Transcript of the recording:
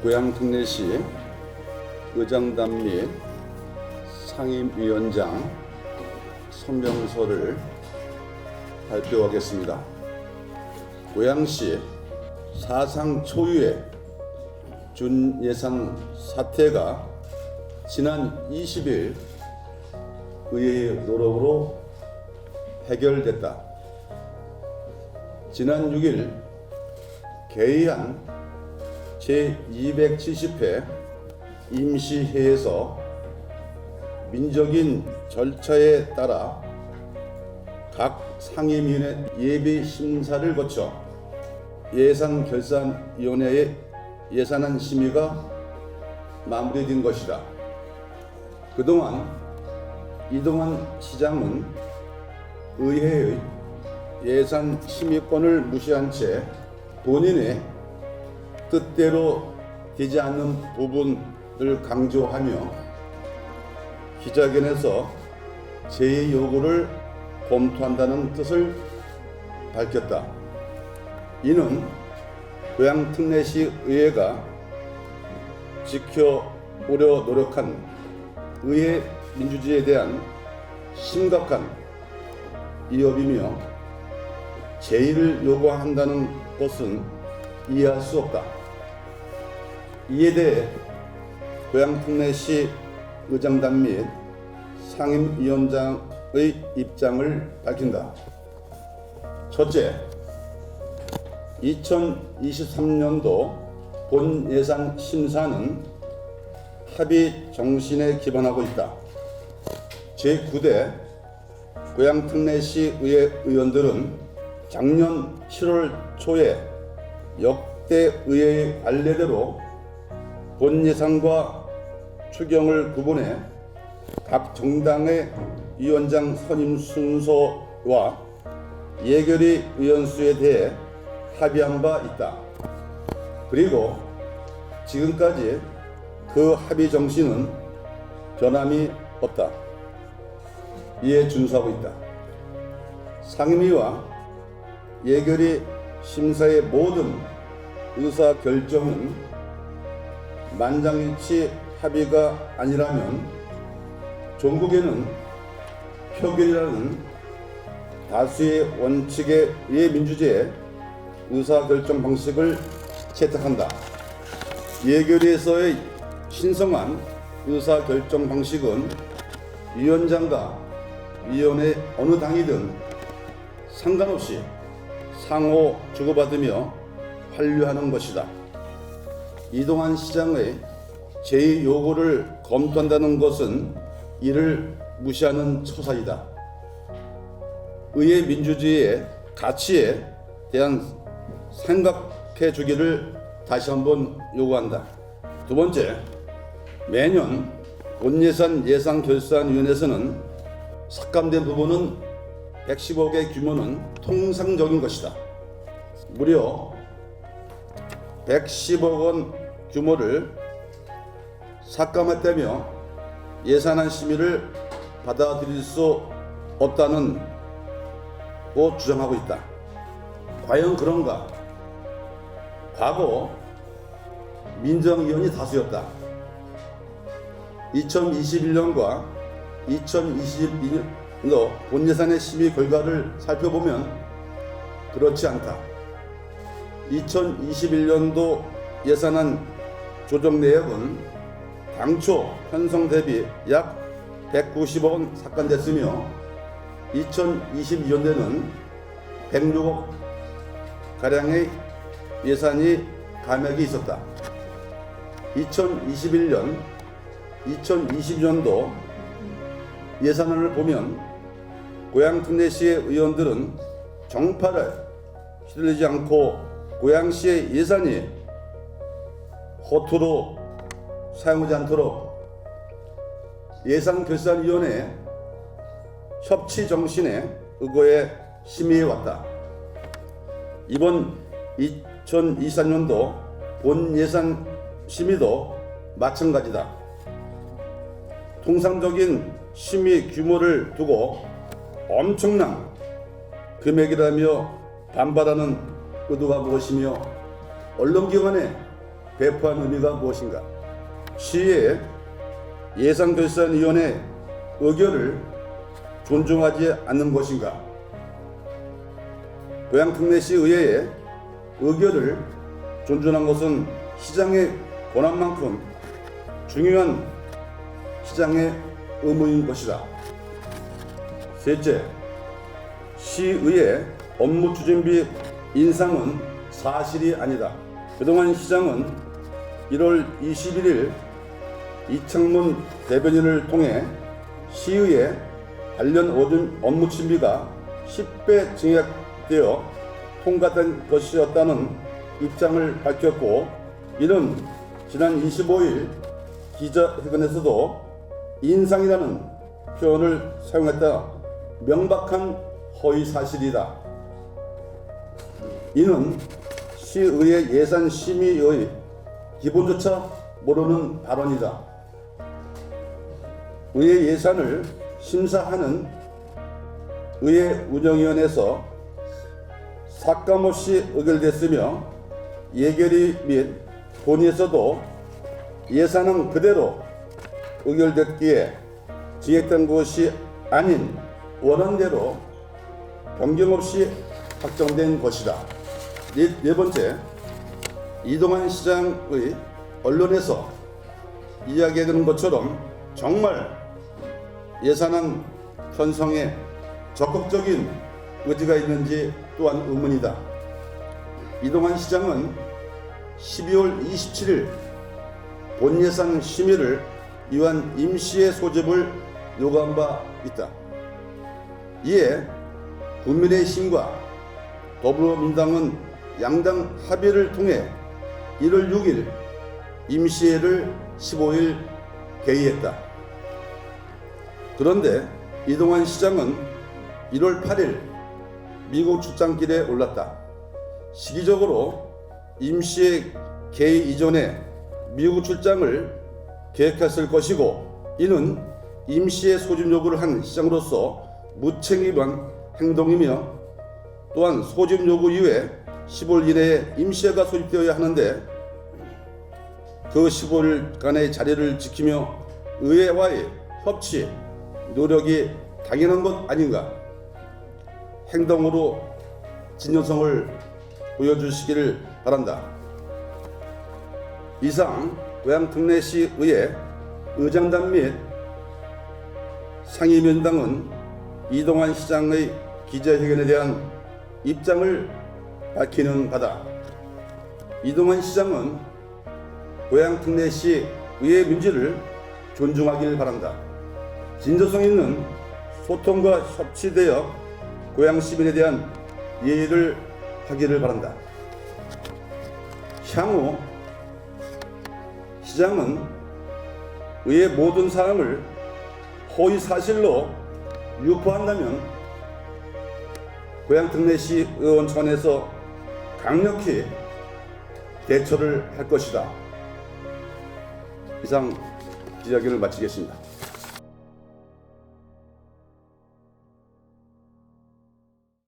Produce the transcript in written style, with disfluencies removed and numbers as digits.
고양특례시 의장단 및 상임위원장 선명서를 발표하겠습니다. 고양시 사상 초유의 준예산 사태가 지난 20일 의회의 노력으로 해결됐다. 지난 6일 개의한 제270회 임시회에서 민적인 절차에 따라 각 상임위원회 예비 심사를 거쳐 예산결산위원회의 예산안 심의가 마무리된 것이다. 그동안 이동환 시장은 의회의 예산 심의권을 무시한 채 본인의 뜻대로 되지 않는 부분을 강조하며 기자회견에서 제의 요구를 검토한다는 뜻을 밝혔다. 이는 고양특례시 의회가 지켜오려 노력한 의회 민주주의에 대한 심각한 위협이며 제의를 요구한다는 것은 이해할 수 없다. 이에 대해 고양특례시 의장단 및 상임위원장의 입장을 밝힌다. 첫째, 2023년도 본 예산 심사는 합의 정신에 기반하고 있다. 제9대 고양특례시 의회 의원들은 작년 7월 초에 역대 의회의 관례대로 본 예산과 추경을 구분해 각 정당의 위원장 선임 순서와 예결위 의원수에 대해 합의한 바 있다. 그리고 지금까지 그 합의 정신은 변함이 없다. 이에 준수하고 있다. 상임위와 예결위 심사의 모든 의사 결정은 만장일치 합의가 아니라면 종국에는 표결이라는 다수의 원칙에 의해 민주주의의 의사결정 방식을 채택한다. 예결위에서의 신성한 의사결정 방식은 위원장과 위원회 어느 당이든 상관없이 상호 주고받으며 환류하는 것이다. 이동환 시장의 제의 요구를 검토한다는 것은 이를 무시하는 처사이다. 의회 민주주의의 가치에 대한 생각해 주기를 다시 한번 요구한다. 두 번째, 매년 본예산 예산결산위원회에서는 삭감된 부분은 110억의 규모는 통상적인 것이다. 무려 110억 원 규모를 삭감했다며 예산안 심의를 받아들일 수 없다는 고 주장하고 있다. 과연 그런가? 과거 민정위원이 다수였다. 2021년과 2022년도 본예산의 심의 결과를 살펴보면 그렇지 않다. 2021년도 예산안 조정 내역은 당초 편성 대비 약 190억 원 삭감됐으며 2022년도에는 106억 가량의 예산이 감액이 있었다. 2021년, 2022년도 예산안을 보면 고양특례시의 의원들은 정파를 휘둘리지 않고 고양시의 예산이 허투루 사용하지 않도록 예산결산위원회 협치 정신에 의거해 심의해왔다. 이번 2024년도 본 예산 심의도 마찬가지다. 통상적인 심의 규모를 두고 엄청난 금액이라며 반발하는 의도가 무엇이며 언론기관의 배포한 의미가 무엇인가? 시의 예산결산위원회 의결을 존중하지 않는 것인가? 고양특례시 의회의 의결을 존중한 것은 시장의 권한만큼 중요한 시장의 의무인 것이다. 셋째, 시의회 업무 추진비 인상은 사실이 아니다. 그동안 시장은 1월 21일 이창문 대변인을 통해 시의회 관련 업무 추진비가 10배 증액되어 통과된 것이었다는 입장을 밝혔고, 이는 지난 25일 기자회견에서도 인상이라는 표현을 사용했다 명백한 허위 사실이다. 이는 시의회 예산심의의 기본조차 모르는 발언이다. 의회 예산을 심사하는 의회 운영위원회에서 삭감없이 의결됐으며, 예결위 및 본회에서도 예산은 그대로 의결됐기에 증액된 것이 아닌 원안대로 변경 없이 확정된 것이다. 네 번째, 이동환 시장의 언론에서 이야기하는 것처럼 정말 예산안 편성에 적극적인 의지가 있는지 또한 의문이다. 이동환 시장은 12월 27일 본예산 심의를 위한 임시의 소집을 요구한 바 있다. 이에 국민의힘과 더불어민주당은 양당 합의를 통해 1월 6일 임시회를 15일 개의했다. 그런데 이동환 시장은 1월 8일 미국 출장길에 올랐다. 시기적으로 임시회 개의 이전에 미국 출장을 계획했을 것이고, 이는 임시회 소집 요구를 한 시장으로서 무책임한 행동이며, 또한 소집 요구 이후에 15일 이내에 임시회가 소집되어야 하는데 그 15일간의 자리를 지키며 의회와의 협치, 노력이 당연한 것 아닌가? 행동으로 진정성을 보여주시기를 바란다. 이상 고양특례시 의회 의장단 및 상임위원장은 이동환 시장의 기자회견에 대한 입장을 밝히는 바다. 이동환 시장은 고양특례시 의회 민주를 존중하길 바란다. 진정성 있는 소통과 협치되어 고양 시민에 대한 예의를 하기를 바란다. 향후 시장은 의회 모든 사항을 허위 사실로 유포한다면 고양특례시 의원청에서 강력히 대처를 할 것이다. 이상 기자회견을 마치겠습니다.